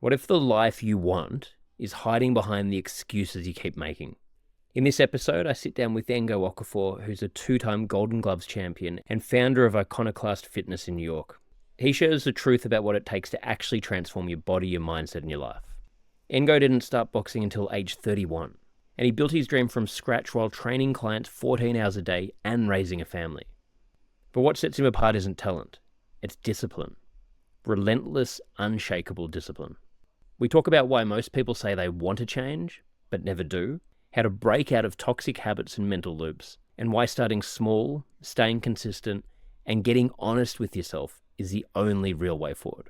What if the life you want is hiding behind the excuses you keep making? In this episode, I sit down with Ngo Okafor, who's a 2-time Golden Gloves champion and founder of Iconoclast Fitness in New York. He shares the truth about what it takes to actually transform your body, your mindset, and your life. Ngo didn't start boxing until age 31, and he built his dream from scratch while training clients 14 hours a day and raising a family. But what sets him apart isn't talent, it's discipline. Relentless, unshakable discipline. We talk about why most people say they want to change, but never do, how to break out of toxic habits and mental loops, and why starting small, staying consistent, and getting honest with yourself is the only real way forward.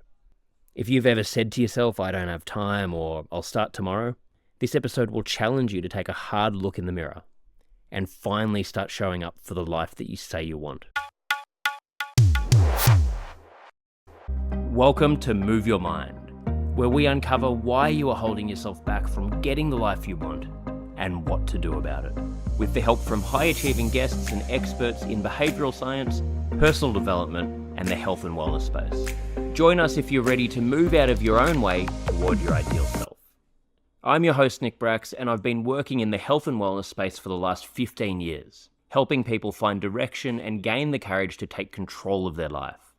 If you've ever said to yourself, I don't have time, or I'll start tomorrow, this episode will challenge you to take a hard look in the mirror and finally start showing up for the life that you say you want. Welcome to Move Your Mind, where we uncover why you are holding yourself back from getting the life you want and what to do about it. With the help from high-achieving guests and experts in behavioural science, personal development, and the health and wellness space. Join us if you're ready to move out of your own way toward your ideal self. I'm your host, Nick Brax, and I've been working in the health and wellness space for the last 15 years, helping people find direction and gain the courage to take control of their life.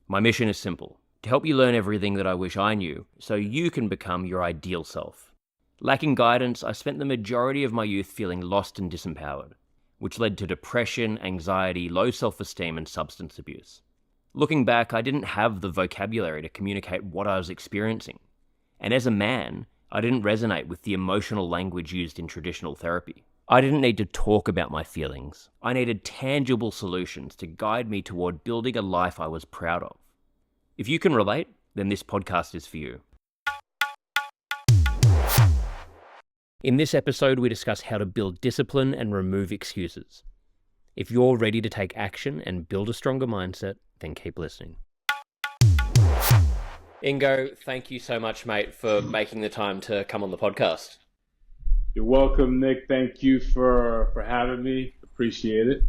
My mission is simple: to help you learn everything that I wish I knew, so you can become your ideal self. Lacking guidance, I spent the majority of my youth feeling lost and disempowered, which led to depression, anxiety, low self-esteem, and substance abuse. Looking back, I didn't have the vocabulary to communicate what I was experiencing. And as a man, I didn't resonate with the emotional language used in traditional therapy. I didn't need to talk about my feelings. I needed tangible solutions to guide me toward building a life I was proud of. If you can relate, then this podcast is for you. In this episode, we discuss how to build discipline and remove excuses. If you're ready to take action and build a stronger mindset, then keep listening. Ngo, thank you so much, mate, for making the time to come on the podcast. You're welcome, Nick. Thank you for having me. Appreciate it.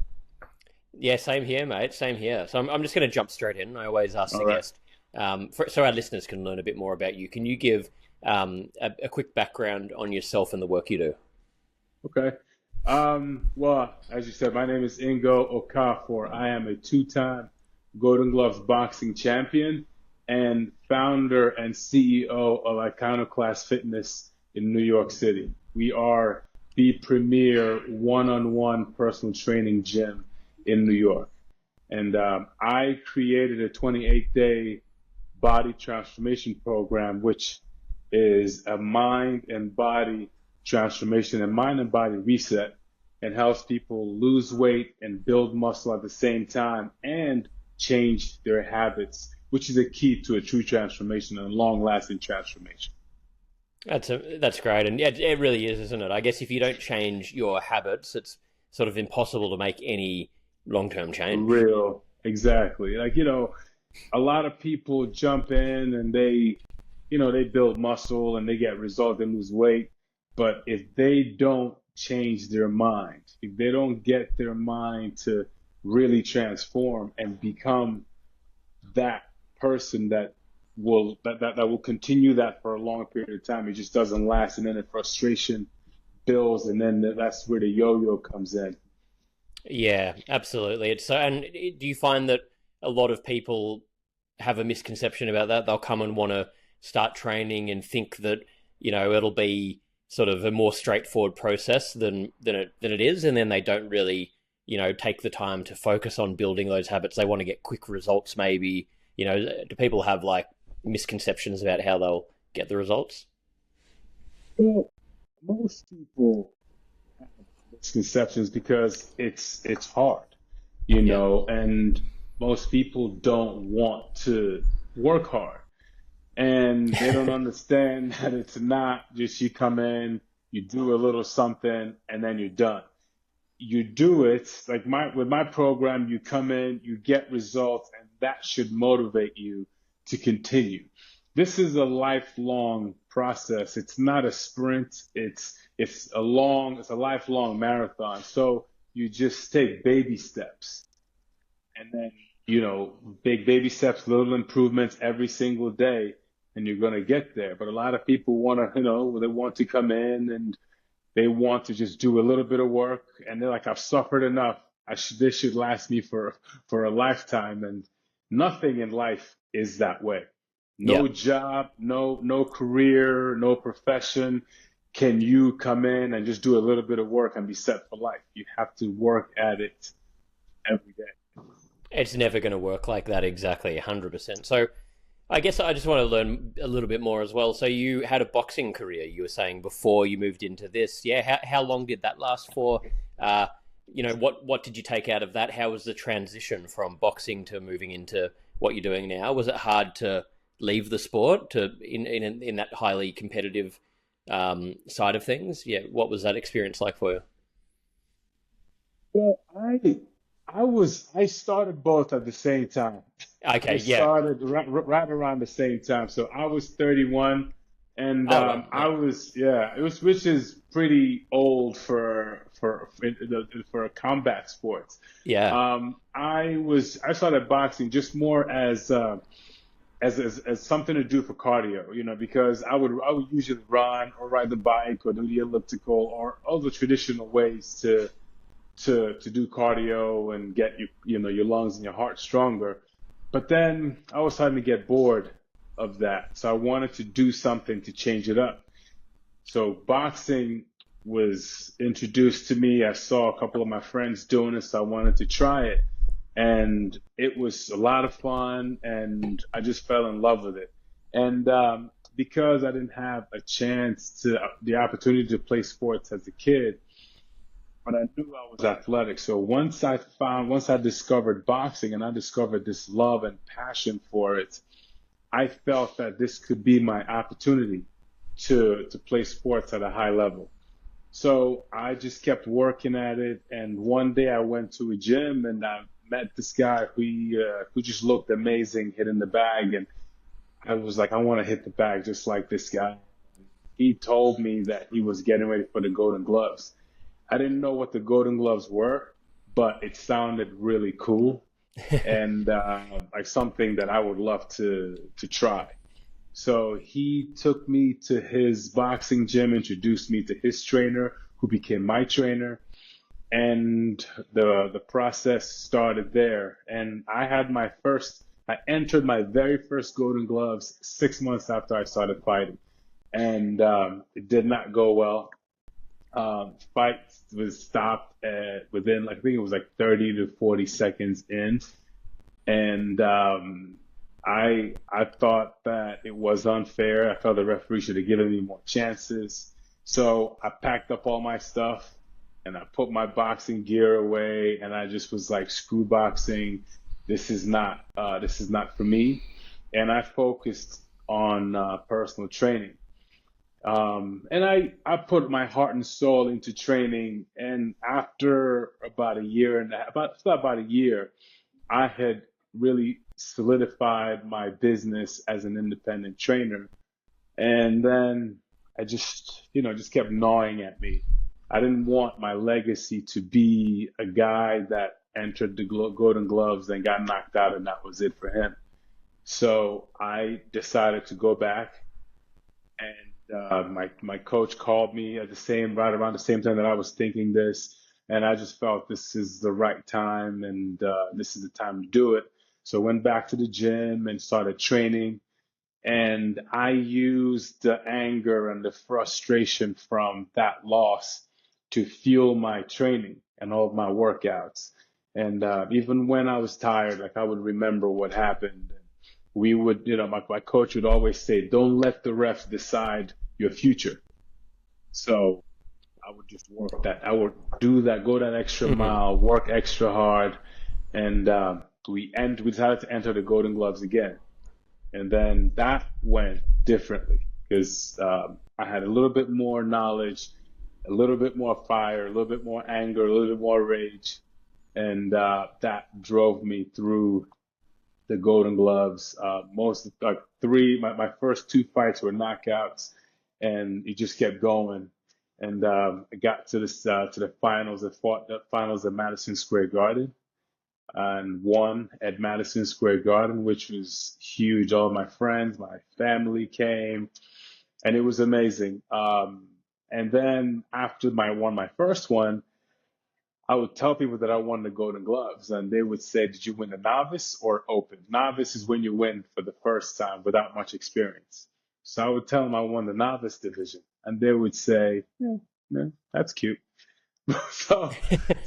Yeah, same here, mate. Same here. So I'm just going to jump straight in. I always ask the guest, so our listeners can learn a bit more about you. Can you give a quick background on yourself and the work you do? Okay. Well, as you said, my name is Ngo Okafor. I am a 2-time Golden Gloves boxing champion and founder and CEO of Iconoclast Fitness in New York City. We are the premier one-on-one personal training gym in New York. And I created a 28-day body transformation program, which is a mind and body transformation and mind and body reset, and helps people lose weight and build muscle at the same time and change their habits, which is a key to a true transformation and a long-lasting transformation. That's great. And yeah, it really is, isn't it? I guess if you don't change your habits, it's sort of impossible to make any long-term change. Real, exactly. Like, a lot of people jump in and they build muscle and they get results, they lose weight. But if they don't change their mind, if they don't get their mind to really transform and become that person that will continue that for a long period of time, it just doesn't last. And then the frustration builds, and then that's where the yo-yo comes in. Yeah, absolutely. And do you find that a lot of people have a misconception about that? They'll come and want to start training and think that, it'll be sort of a more straightforward process than it is, and then they don't really, take the time to focus on building those habits. They want to get quick results, maybe. Do people have like misconceptions about how they'll get the results? Well, most people have misconceptions because it's hard, and most people don't want to work hard. And they don't understand that it's not just you come in, you do a little something, and then you're done. You do it, like with my program, you come in, you get results, and that should motivate you to continue. This is a lifelong process. It's not a sprint. It's a lifelong marathon. So you just take baby steps, and then, big baby steps, little improvements every single day. and you're going to get there. But a lot of people want to, they want to come in and they want to just do a little bit of work, and they're like, I've suffered enough. This should last me for a lifetime. And nothing in life is that way. Yeah. No job, no career, no profession can you come in and just do a little bit of work and be set for life. You have to work at it every day. It's never going to work like that exactly, 100%. So I guess I just want to learn a little bit more as well. So you had a boxing career, you were saying, before you moved into this. Yeah, how long did that last for? What did you take out of that? How was the transition from boxing to moving into what you're doing now? Was it hard to leave the sport to in that highly competitive side of things? Yeah, what was that experience like for you? Well, I started both at the same time. I Okay, yeah. started right around the same time. So I was 31, and Oh, well, I yeah. was, yeah, it was, which is pretty old for a combat sports. Yeah. I started boxing just more as something to do for cardio, because I would usually run or ride the bike or do the elliptical or all the traditional ways to do cardio and get your lungs and your heart stronger. But then I was starting to get bored of that, so I wanted to do something to change it up. So boxing was introduced to me. I saw a couple of my friends doing it, so I wanted to try it, and it was a lot of fun, and I just fell in love with it. And because I didn't have the opportunity to play sports as a kid, but I knew I was athletic. So once I discovered boxing and I discovered this love and passion for it, I felt that this could be my opportunity to play sports at a high level. So I just kept working at it. And one day I went to a gym and I met this guy who just looked amazing hitting the bag. And I was like, I want to hit the bag just like this guy. He told me that he was getting ready for the Golden Gloves. I didn't know what the Golden Gloves were, but it sounded really cool and like something that I would love to try. So he took me to his boxing gym, introduced me to his trainer, who became my trainer, and the process started there. And I entered my very first Golden Gloves 6 months after I started fighting, and it did not go well. Fight was stopped within, like, I think it was like 30 to 40 seconds in, and I thought that it was unfair. I felt the referee should have given me more chances. So I packed up all my stuff and I put my boxing gear away, and I just was like, screw boxing. This is not for me. And I focused on personal training. And I put my heart and soul into training. And after about a year and a half, about a year, I had really solidified my business as an independent trainer. And then I just kept gnawing at me. I didn't want my legacy to be a guy that entered the Golden Gloves and got knocked out, and that was it for him. So I decided to go back, and my coach called me right around the same time that I was thinking this, and I just felt this is the right time, and this is the time to do it. So I went back to the gym and started training, and I used the anger and the frustration from that loss to fuel my training and all of my workouts. And even when I was tired, like, I would remember what happened. We would, my coach would always say, don't let the refs decide your future. So I would just work that. I would do that, go that extra Hmm. mile, work extra hard. And we decided to enter the Golden Gloves again. And then that went differently because I had a little bit more knowledge, a little bit more fire, a little bit more anger, a little bit more rage. And that drove me through the Golden Gloves. Most like my first two fights were knockouts, and it just kept going. And I got to the finals. I fought the finals at Madison Square Garden, and won at Madison Square Garden, which was huge. All my friends, my family came, and it was amazing. And then after my won my first one, I would tell people that I won the Golden Gloves, and they would say, "Did you win the novice or open?" Novice is when you win for the first time without much experience. So I would tell them I won the novice division, and they would say, "Yeah, that's cute." So,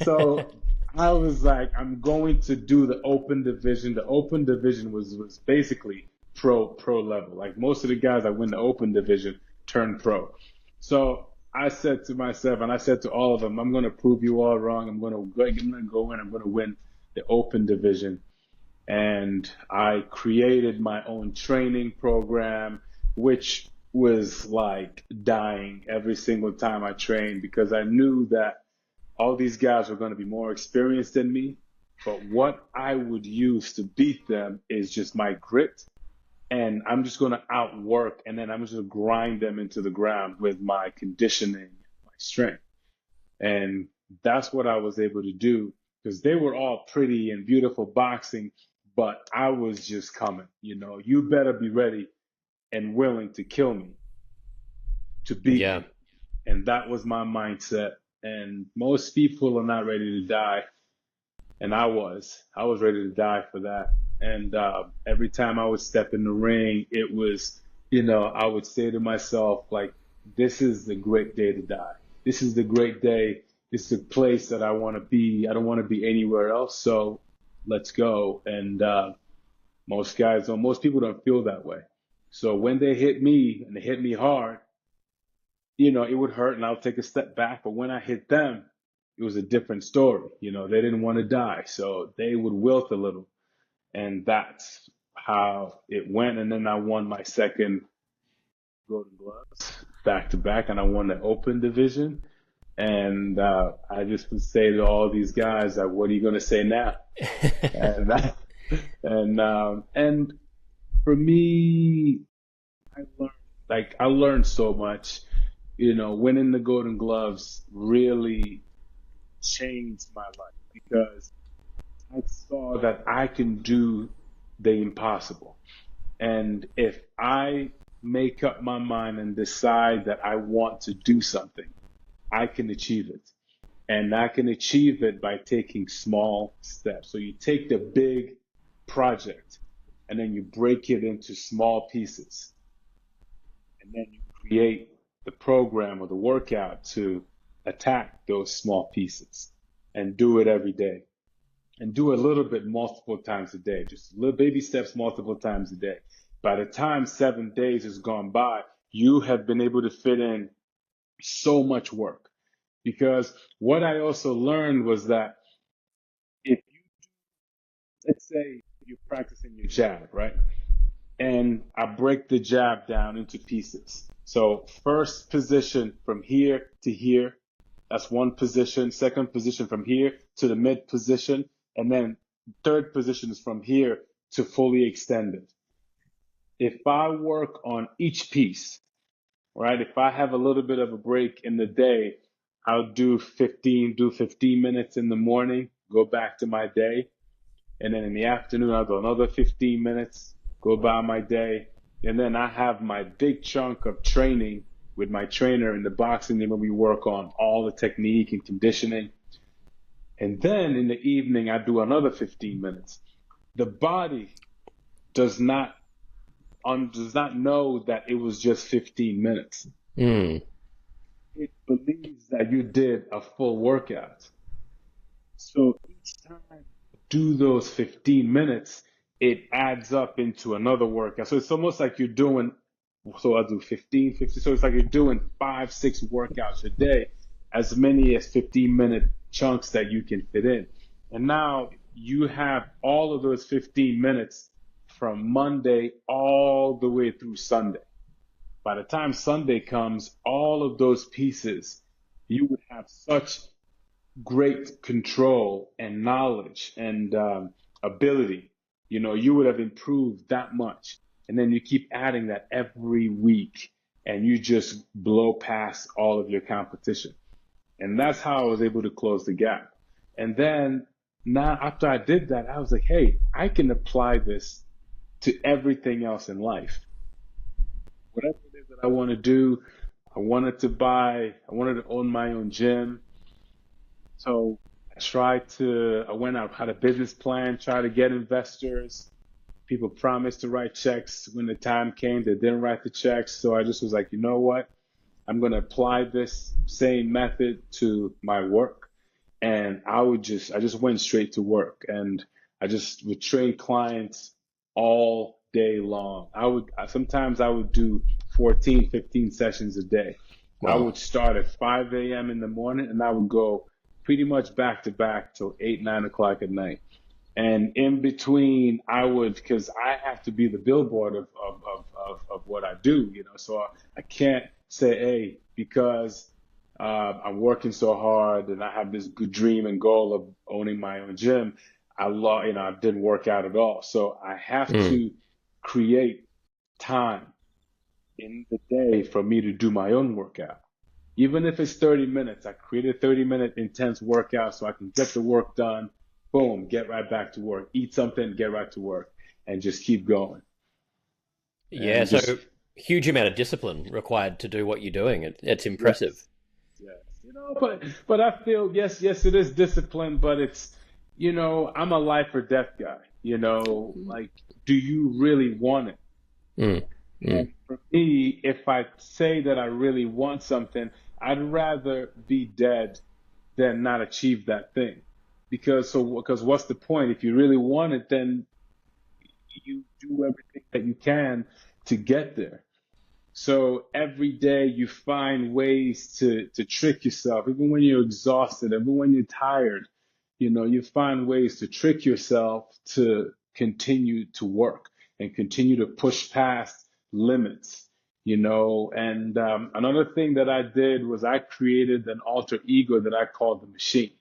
so I was like, I'm going to do the open division. The open division was basically pro level. Like most of the guys that win the open division turn pro. So I said to myself, and I said to all of them, I'm going to prove you all wrong. I'm going to go in. I'm going to win the open division. And I created my own training program, which was like dying every single time I trained because I knew that all these guys were going to be more experienced than me. But what I would use to beat them is just my grit. And I'm just going to outwork and then I'm just going to grind them into the ground with my conditioning, my strength. And that's what I was able to do because they were all pretty and beautiful boxing, but I was just coming. You better be ready and willing to kill me, to beat Yeah. me. And that was my mindset. And most people are not ready to die. And I was ready to die for that. And every time I would step in the ring, it was, I would say to myself, like, this is the great day to die. This is the great day. This is the place that I want to be. I don't want to be anywhere else. So let's go. And most people don't feel that way. So when they hit me and they hit me hard, it would hurt and I'll take a step back. But when I hit them, it was a different story. They didn't want to die. So they would wilt a little. And that's how it went. And then I won my second Golden Gloves back to back and I won the open division. And I just would say to all these guys, like, what are you going to say now? And that, and for me, I learned so much. Winning the Golden Gloves really changed my life because I saw that I can do the impossible. And if I make up my mind and decide that I want to do something, I can achieve it. And I can achieve it by taking small steps. So you take the big project and then you break it into small pieces. And then you create the program or the workout to attack those small pieces and do it every day and do a little bit multiple times a day, just little baby steps multiple times a day. By the time 7 days has gone by, you have been able to fit in so much work. Because what I also learned was that if you, let's say you're practicing your jab, right? And I break the jab down into pieces. So first position from here to here, that's one position. Second position from here to the mid position. And then third position is from here to fully extended. If I work on each piece, right? If I have a little bit of a break in the day, I'll do 15 minutes in the morning, go back to my day. And then in the afternoon, I'll go another 15 minutes, go by my day. And then I have my big chunk of training with my trainer in the boxing gym where we work on all the technique and conditioning. And then in the evening, I do another 15 minutes. The body does not know that it was just 15 minutes. Mm. It believes that you did a full workout. So each time you do those 15 minutes, it adds up into another workout. So it's almost like you're doing, so I'll do 15, 50. So it's like you're doing 5, 6 workouts a day, as many as 15-minute chunks that you can fit in. And now you have all of those 15 minutes from Monday all the way through Sunday. By the time Sunday comes, all of those pieces, you would have such great control and knowledge and ability. You would have improved that much. And then you keep adding that every week and you just blow past all of your competition. And that's how I was able to close the gap. And then now after I did that, I was like, hey, I can apply this to everything else in life. Whatever it is that I want to do, I wanted to own my own gym. So I went out, had a business plan, tried to get investors. People promised to write checks. When the time came, they didn't write the checks. So I just was like, you know what? I'm going to apply this same method to my work. And I just went straight to work and I just would train clients all day long. Sometimes I would do 14, 15 sessions a day. I Wow. would start at 5 a.m. in the morning and I would go pretty much back to back till 8, 9 o'clock at night. And in between, because I have to be the billboard of what I do, so I can't say, hey, because I'm working so hard and I have this good dream and goal of owning my own gym, I didn't work out at all. So I have Mm. to create time in the day for me to do my own workout. Even if it's 30 minutes, I create a 30-minute intense workout so I can get the work done. Boom, get right back to work. Eat something, get right to work, and just keep going. Yeah, And so just, huge amount of discipline required to do what you're doing. It's impressive. yes, yes. But I feel, yes, it is discipline, but I'm a life or death guy. Like, do you really want it? Mm. Mm. And for me, if I say that I really want something, I'd rather be dead than not achieve that thing. Because what's the point? If you really want it, then you do everything that you can to get there. So every day you find ways to trick yourself, even when you're exhausted, even when you're tired, you find ways to trick yourself to continue to work and continue to push past limits. And another thing that I did was I created an alter ego that I called the machine.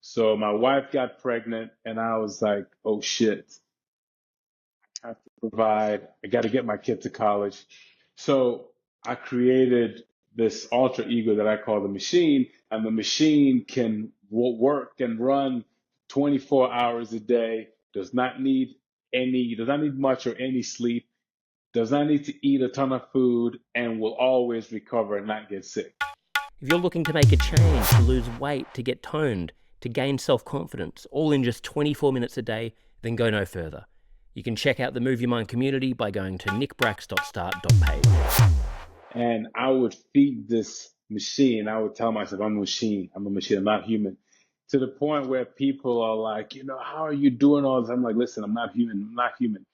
So my wife got pregnant and I was like, oh shit, I have to provide, I got to get my kid to college. So I created this alter ego that I call the machine, and the machine can work and run 24 hours a day, does not need much or any sleep, does not need to eat a ton of food, and will always recover and not get sick. If you're looking to make a change, to lose weight, to get toned, to gain self confidence, all in just 24 minutes a day, then go no further. You can check out the Move Your Mind community by going to nickbrax.start.page. And I would feed this machine. I would tell myself, I'm a machine. I'm a machine. I'm not human. To the point where people are like, how are you doing all this? I'm like, listen, I'm not human. I'm not human.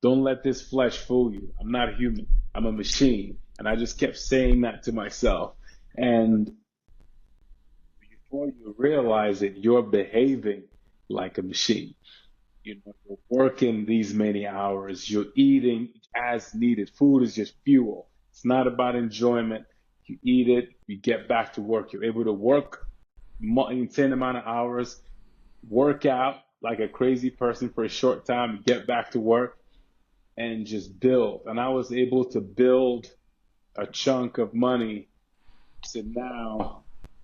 Don't let this flesh fool you. I'm not human. I'm a machine. And I just kept saying that to myself. And before you realize it, you're behaving like a machine. You're working these many hours, you're eating as needed. Food is just fuel. It's not about enjoyment. You eat it, you get back to work. You're able to work insane amount of hours, work out like a crazy person for a short time, get back to work, and just build. And I was able to build a chunk of money to now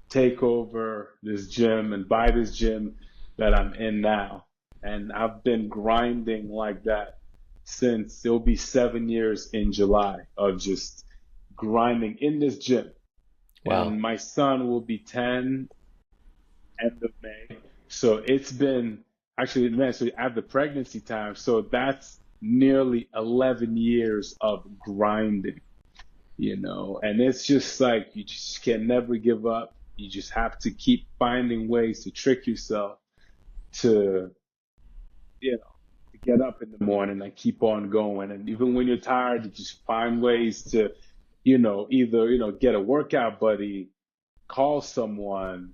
take over this gym and buy this gym that I'm in now. And I've been grinding like that since it'll be 7 years in July of just grinding in this gym. Wow. And my son will be 10 end of May. So it's been actually, man, so I have the pregnancy time. So that's nearly 11 years of grinding. And it's just like you just can never give up. You just have to keep finding ways to trick yourself to, to get up in the morning and keep on going. And even when you're tired, you just find ways to, either, get a workout buddy, call someone,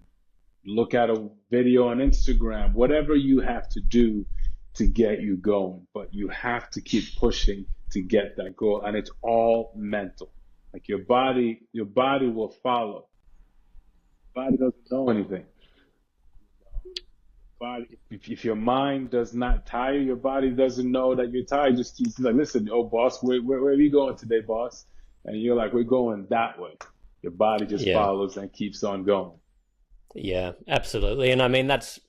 look at a video on Instagram, whatever you have to do to get you going. But you have to keep pushing to get that goal. And it's all mental. Like your body will follow. Body doesn't know anything. Body, if your mind does not tire, your body doesn't know that you're tired. Just keeps like, listen, oh boss, where are we going today, boss? And you're like, we're going that way. Your body just Yeah. follows and keeps on going. Yeah, absolutely. And I mean, that's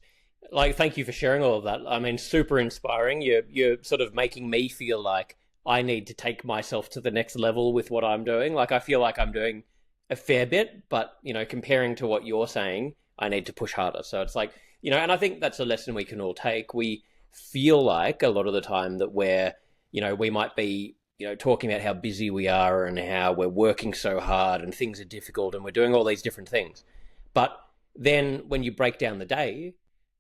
Like, thank you for sharing all of that. I mean, super inspiring. You're sort of making me feel like I need to take myself to the next level with what I'm doing. Like, I feel like I'm doing a fair bit, but comparing to what you're saying, I need to push harder. So it's like, and I think that's a lesson we can all take. We feel like a lot of the time that we might be, talking about how busy we are and how we're working so hard and things are difficult and we're doing all these different things. But then when you break down the day,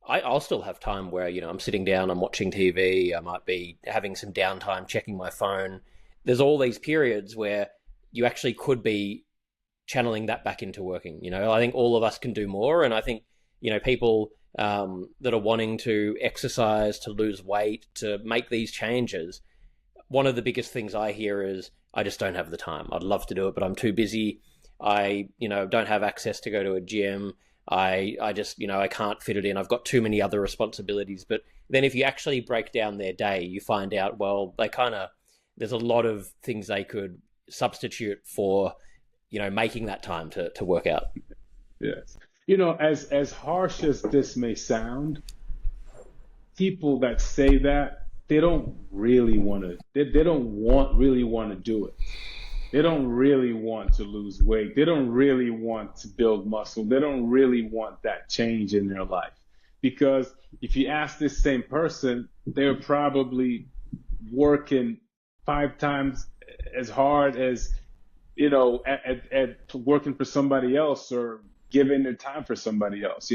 I'll still have time where, I'm sitting down, I'm watching TV, I might be having some downtime, checking my phone. There's all these periods where you actually could be channeling that back into working. I think all of us can do more. And I think, people that are wanting to exercise, to lose weight, to make these changes, one of the biggest things I hear is, I just don't have the time. I'd love to do it, but I'm too busy. I, don't have access to go to a gym. I just, I can't fit it in. I've got too many other responsibilities. But then if you actually break down their day, you find out, well, there's a lot of things they could substitute for, making that time to work out. Yes. As harsh as this may sound, people that say that, they don't really want to, they don't really want to do it. They don't really want to lose weight. They don't really want to build muscle. They don't really want that change in their life. Because if you ask this same person, they're probably working 5 times as hard as, at working for somebody else or giving their time for somebody else.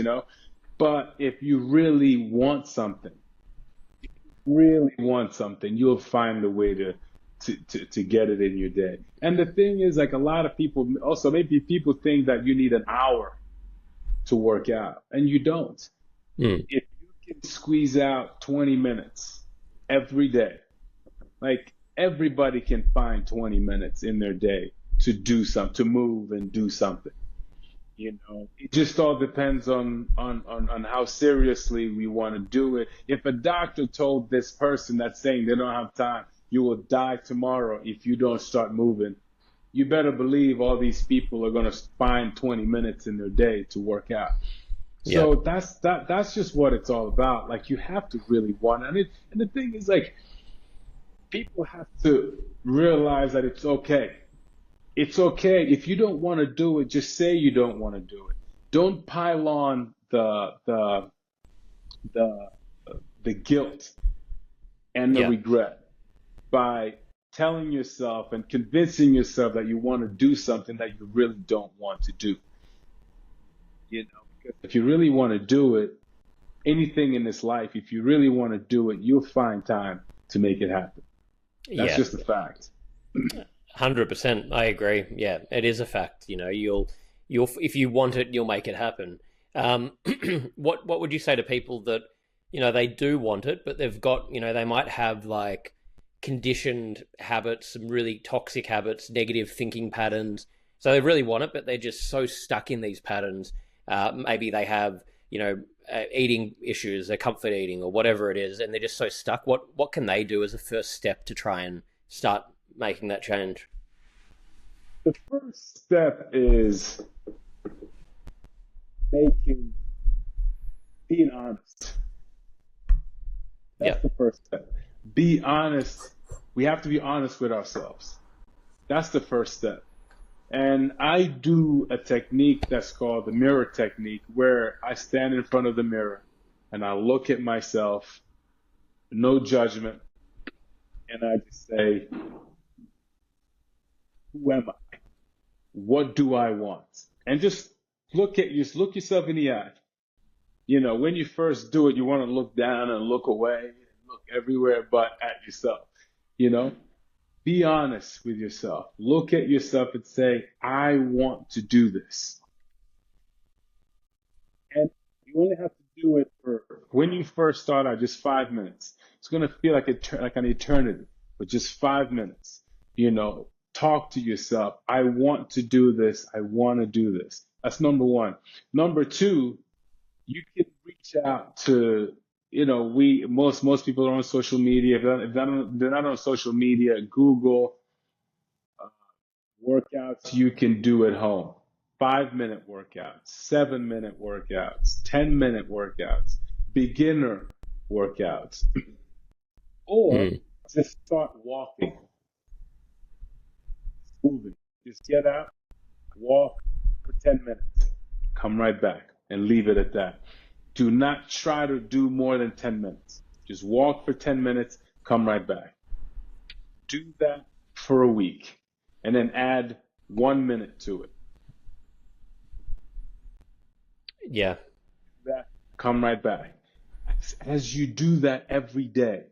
But if you really want something, you'll find a way to get it in your day. And the thing is, like, a lot of people also, maybe people think that you need an hour to work out, and you don't. Mm. If you can squeeze out 20 minutes every day, like, everybody can find 20 minutes in their day to do something, to move and do something. It just all depends on how seriously we want to do it. If a doctor told this person that's saying they don't have time, you will die tomorrow if you don't start moving, you better believe all these people are going to find 20 minutes in their day to work out. So Yep. that's just what it's all about. Like, you have to really want it. And the thing is, like, people have to realize that it's okay. It's okay. If you don't want to do it, just say you don't want to do it. Don't pile on the the guilt and the Yeah. regret by telling yourself and convincing yourself that you want to do something that you really don't want to do. Because if you really want to do it, anything in this life, if you really want to do it, you'll find time to make it happen. That's Yeah. just a fact. 100%. I agree. Yeah, it is a fact. You'll if you want it, you'll make it happen. Um, what would you say to people that they do want it, but they've got they might have like conditioned habits, some really toxic habits, negative thinking patterns. So they really want it, but they're just so stuck in these patterns. Maybe they have eating issues, they're comfort eating or whatever it is, and they're just so stuck. What can they do as a first step to try and start making that change? The first step is making being honest. That's Yeah. the first step. Be honest. We have to be honest with ourselves. That's the first step. And I do a technique that's called the mirror technique, where I stand in front of the mirror and I look at myself, no judgment, and I just say, who am I? What do I want? And just look yourself in the eye. When you first do it, you want to look down and look away and look everywhere but at yourself. You know, be honest with yourself. Look at yourself and say, I want to do this. And you only have to do it for when you first start out, just 5 minutes. It's going to feel like an eternity, but just 5 minutes. Talk to yourself. I want to do this. I want to do this. That's number one. Number two, you can reach out to, most people are on social media. If they're not on social media, Google workouts you can do at home. 5-minute workouts, 7-minute workouts, 10-minute workouts. beginner workouts, or Mm. just start walking, moving. Just get out, walk for 10 minutes, come right back, and leave it at that. Do not try to do more than 10 minutes. Just walk for 10 minutes, come right back. Do that for a week, and then add 1 minute to it. Yeah. That, come right back. As you do that every day,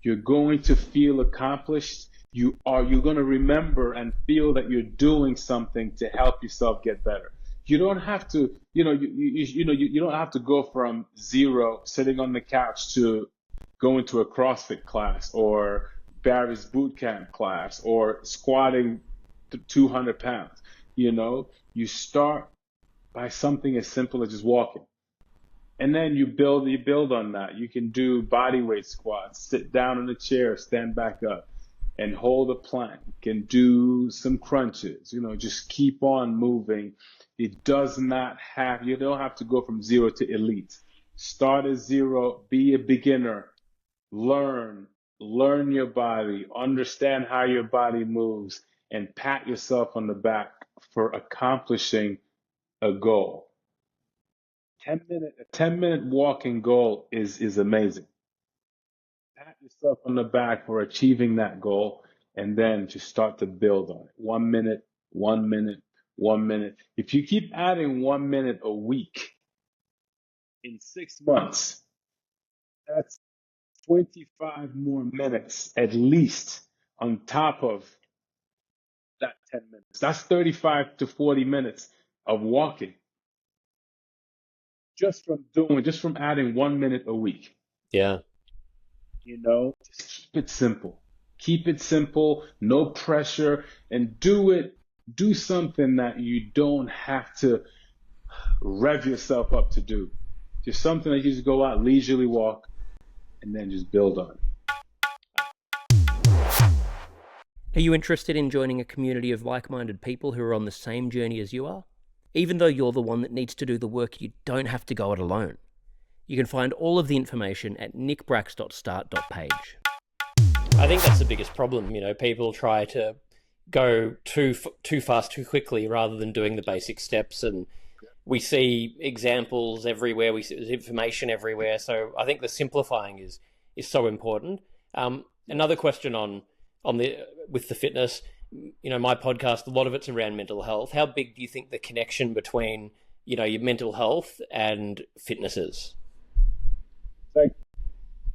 you're going to feel accomplished. You're going to remember and feel that you're doing something to help yourself get better. You don't have to, you don't have to go from zero sitting on the couch to going to a CrossFit class or Barry's boot camp class or squatting to 200 pounds. You start by something as simple as just walking. And then you build on that. You can do body weight squats, sit down in a chair, stand back up, and hold a plank. You can do some crunches. Just keep on moving. You don't have to go from zero to elite. Start at zero, be a beginner, learn your body, understand how your body moves, and pat yourself on the back for accomplishing a goal. A 10-minute walking goal is amazing. Pat yourself on the back for achieving that goal, and then just start to build on it. 1 minute, 1 minute, 1 minute. If you keep adding 1 minute a week in 6 months, that's 25 more minutes at least on top of that 10 minutes. That's 35 to 40 minutes of walking just from adding 1 minute a week. Yeah. Just keep it simple. Keep it simple, no pressure, and do something that you don't have to rev yourself up to do. Just something that you just go out, leisurely walk, and then just build on it. Are you interested in joining a community of like-minded people who are on the same journey as you are? Even though you're the one that needs to do the work, you don't have to go it alone. You can find all of the information at nickbrax.start.page. I think that's the biggest problem. People try to go too fast, too quickly, rather than doing the basic steps. And we see examples everywhere. We see information everywhere. So I think the simplifying is so important. Another question with the fitness. My podcast, a lot of it's around mental health. How big do you think the connection between your mental health and fitness is? Like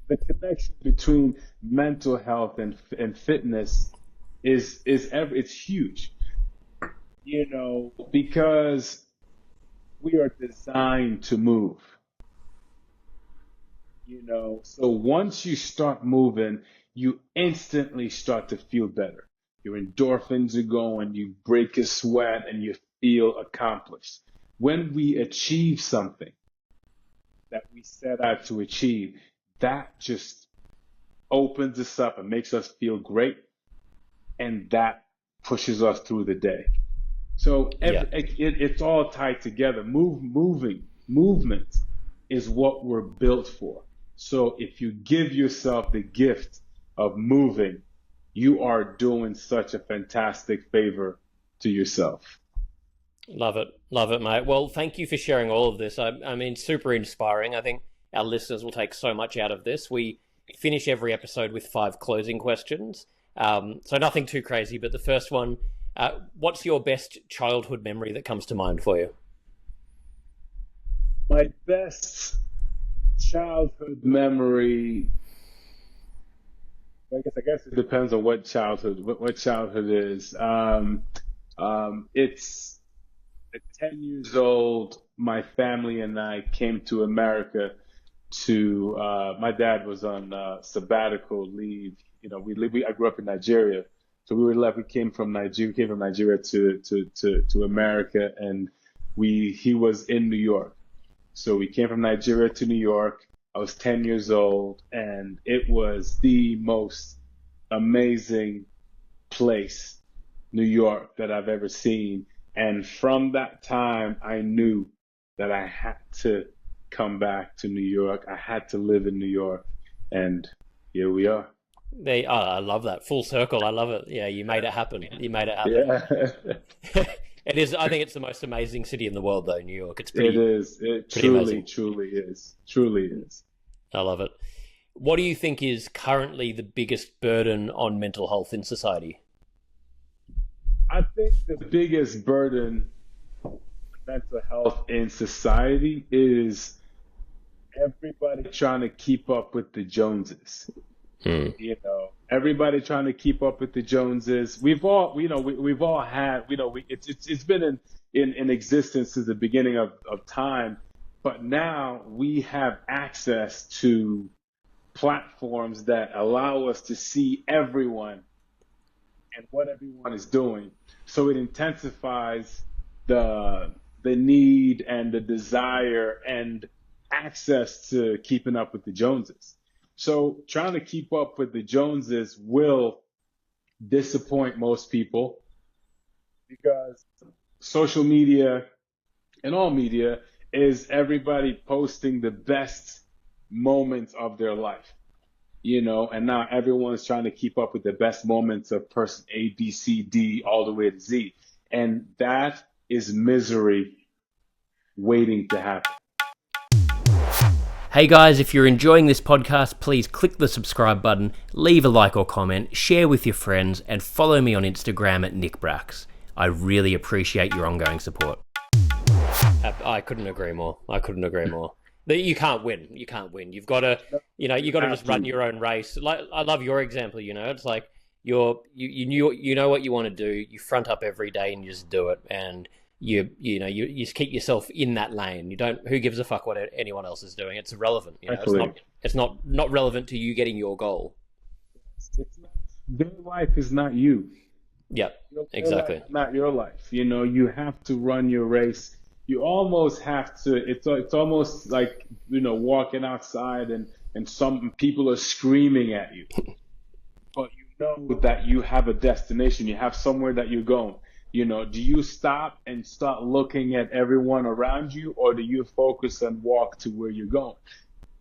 the connection between mental health and fitness it's huge, because we are designed to move, so once you start moving, you instantly start to feel better. Your endorphins are going, you break a sweat, and you feel accomplished. When we achieve something that we set out to achieve, that just opens us up and makes us feel great, and that pushes us through the day. So it's all tied together. Movement is what we're built for. So if you give yourself the gift of moving, you are doing such a fantastic favor to yourself. Love it, mate. Well, thank you for sharing all of this. I mean, super inspiring. I think our listeners will take so much out of this. We finish every episode with 5 closing questions. So nothing too crazy, but the first one, what's your best childhood memory that comes to mind for you? My best childhood memory, I guess it depends on what childhood is. It's at 10 years old, my family and I came to America my dad was on sabbatical leave. I grew up in Nigeria. So we came from Nigeria to America, and he was in New York. So we came from Nigeria to New York. I was 10 years old, and it was the most amazing place, New York, that I've ever seen. And from that time, I knew that I had to come back to New York. I had to live in New York, and here we are. I love that. Full circle. I love it. Yeah, you made it happen. You made it happen. Yeah. It is. I think it's the most amazing city in the world, though. New York. It's It is. It pretty truly, amazing. truly is. Truly is. I love it. What do you think is currently the biggest burden on mental health in society? I think the biggest burden on mental health in society is everybody trying to keep up with the Joneses. Hmm. Everybody trying to keep up with the Joneses. We've all, we've all had, it's been in existence since the beginning of time, but now we have access to platforms that allow us to see everyone and what everyone is doing. So it intensifies the need and the desire and access to keeping up with the Joneses. So trying to keep up with the Joneses will disappoint most people because social media and all media is everybody posting the best moments of their life, and now everyone's trying to keep up with the best moments of person A, B, C, D, all the way to Z. And that is misery waiting to happen. Hey guys, if you're enjoying this podcast, please click the subscribe button, leave a like or comment, share with your friends, and follow me on Instagram at NickBrax. I really appreciate your ongoing support. I couldn't agree more. You can't win. You can't win. You've got to, just run your own race. Like, I love your example. It's like you know what you want to do. You front up every day and you just do it, and you just keep yourself in that lane. You don't. Who gives a fuck what anyone else is doing? It's irrelevant. It's not relevant to you getting your goal. Their life is not you. Yep, exactly. Life is not your life. You have to run your race. You almost have to. It's almost like walking outside and some people are screaming at you, but you know that you have a destination. You have somewhere that you're going. Do you stop and start looking at everyone around you, or do you focus and walk to where you're going?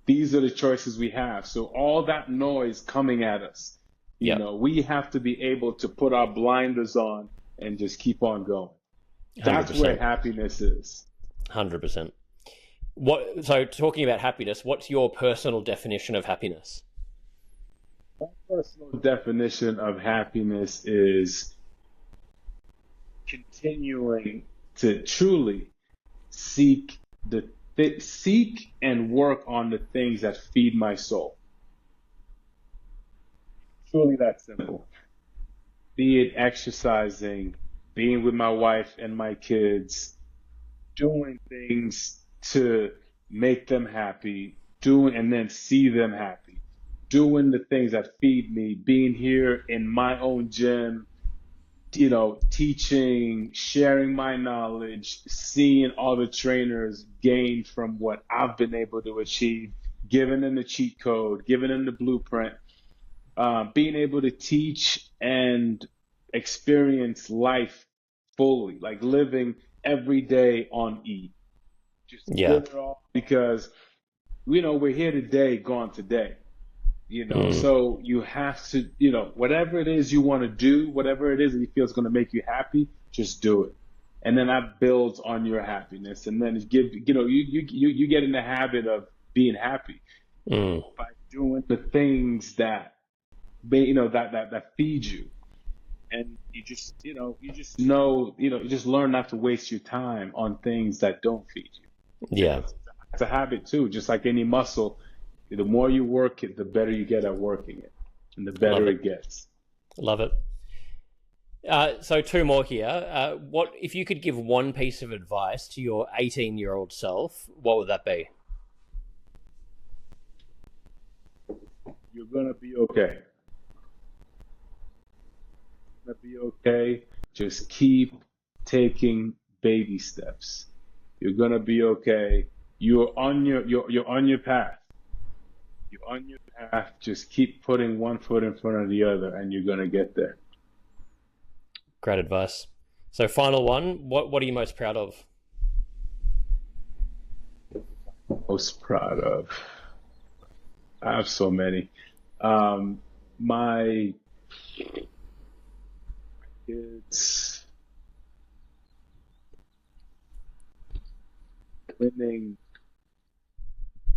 These are the choices we have. So all that noise coming at us, we have to be able to put our blinders on and just keep on going. That's 100%. where happiness is. 100%. So talking about happiness, what's your personal definition of happiness? My personal definition of happiness is continuing to truly seek and work on the things that feed my soul. Truly that simple. Be it exercising, being with my wife and my kids, doing things to make them happy, and then see them happy, doing the things that feed me, being here in my own gym, teaching, sharing my knowledge, seeing other trainers gain from what I've been able to achieve, giving them the cheat code, giving them the blueprint, being able to teach and experience life fully, like living every day on E. Just live it all, because we're here today, gone today. So you have to, whatever it is you want to do, whatever it is that you feel is going to make you happy, just do it. And then that builds on your happiness. And then you get in the habit of being happy by doing the things that, that feed you. And you just learn not to waste your time on things that don't feed you. Yeah. It's a habit too, just like any muscle. The more you work it, the better you get at working it, and the better it gets. Love it. So two more here. What if you could give one piece of advice to your 18-year-old self? What would that be? You're gonna be okay. You're gonna be okay. Just keep taking baby steps. You're gonna be okay. You're on your path. You're on your path. Just keep putting one foot in front of the other, and you're gonna get there. Great advice. So final one, what are you most proud of? Most proud of. I have so many. My kids winning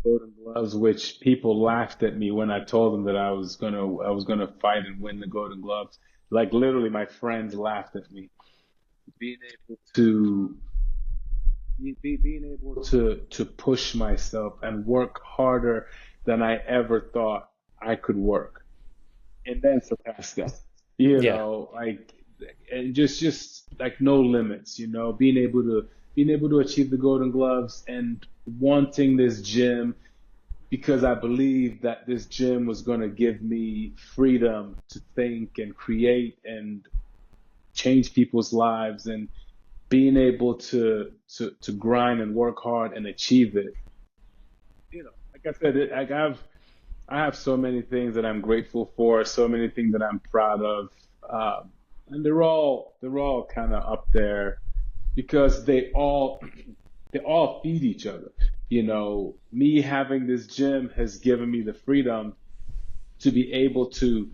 Golden Gloves, which people laughed at me when I told them that I was gonna fight and win the Golden Gloves. Like literally, my friends laughed at me. Being able to being able to push myself and work harder than I ever thought I could work, and then surpass that. Yeah. Like, and just like no limits. Being able to achieve the Golden Gloves and wanting this gym because I believed that this gym was going to give me freedom to think and create and change people's lives, and being able to grind and work hard and achieve it. Like I said, I have so many things that I'm grateful for, so many things that I'm proud of, and they're all kind of up there because they all feed each other. Me having this gym has given me the freedom to be able to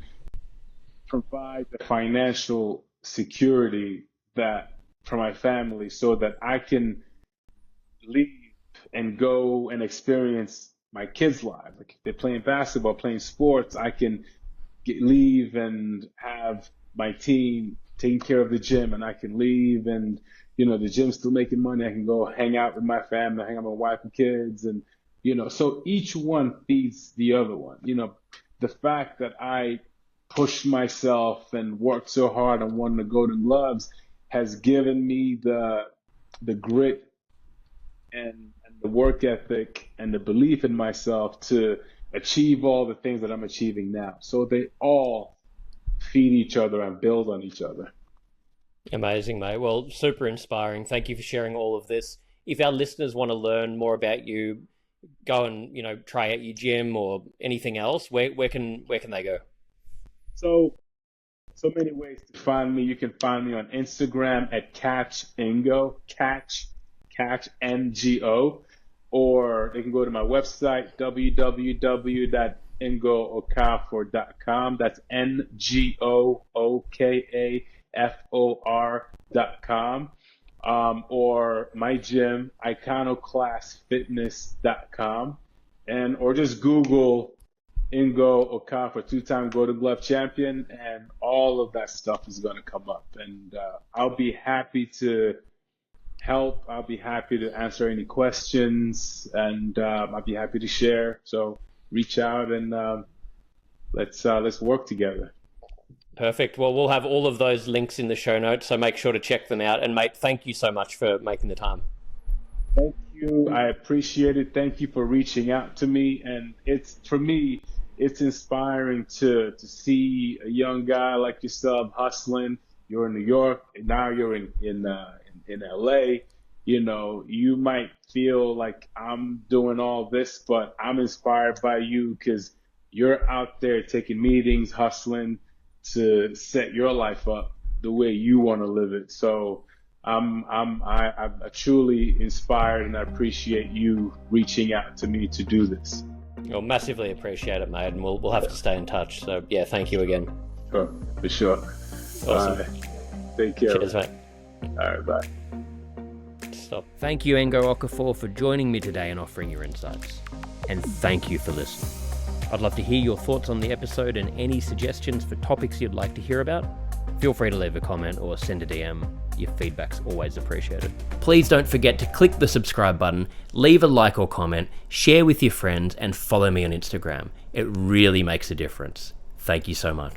provide the financial security that for my family so that I can leave and go and experience my kids' lives. Like if they're playing basketball, playing sports, I can leave and have my team taking care of the gym, and I can leave and the gym's still making money. I can go hang out with my family, hang out with my wife and kids, and so each one feeds the other one. The fact that I pushed myself and worked so hard and won the Golden Gloves has given me the grit and the work ethic and the belief in myself to achieve all the things that I'm achieving now. So they all feed each other and build on each other. Amazing, mate. Well, super inspiring. Thank you for sharing all of this. If our listeners want to learn more about you, go and try out your gym or anything else, where can they go? So many ways to find me. You can find me on Instagram at Catch Ngo, Catch Ngo, or they can go to my website www.ngookafor.com. That's NGOOKAFOR.com. Or my gym, iconoclastfitness.com, or just Google Ngo Okafor, two-time Golden Glove champion, and all of that stuff is going to come up. And I'll be happy to help. I'll be happy to answer any questions, and I'll be happy to share. So reach out and let's work together. Perfect. Well, we'll have all of those links in the show notes, so make sure to check them out. And mate, thank you so much for making the time. Thank you. I appreciate it. Thank you for reaching out to me. And for me, it's inspiring to see a young guy like yourself hustling. You're in New York, and now you're in LA. You might feel like I'm doing all this, but I'm inspired by you because you're out there taking meetings, hustling to set your life up the way you want to live it. So I'm truly inspired, and I appreciate you reaching out to me to do this. Well, massively appreciate it, mate, and we'll have to stay in touch. So yeah, thank you again. Oh, for sure. Awesome. Take care. Cheers, mate. All right, bye. Stop. Thank you, Ngo Okafor, for joining me today and offering your insights. And thank you for listening. I'd love to hear your thoughts on the episode and any suggestions for topics you'd like to hear about. Feel free to leave a comment or send a DM. Your feedback's always appreciated. Please don't forget to click the subscribe button, leave a like or comment, share with your friends, and follow me on Instagram. It really makes a difference. Thank you so much.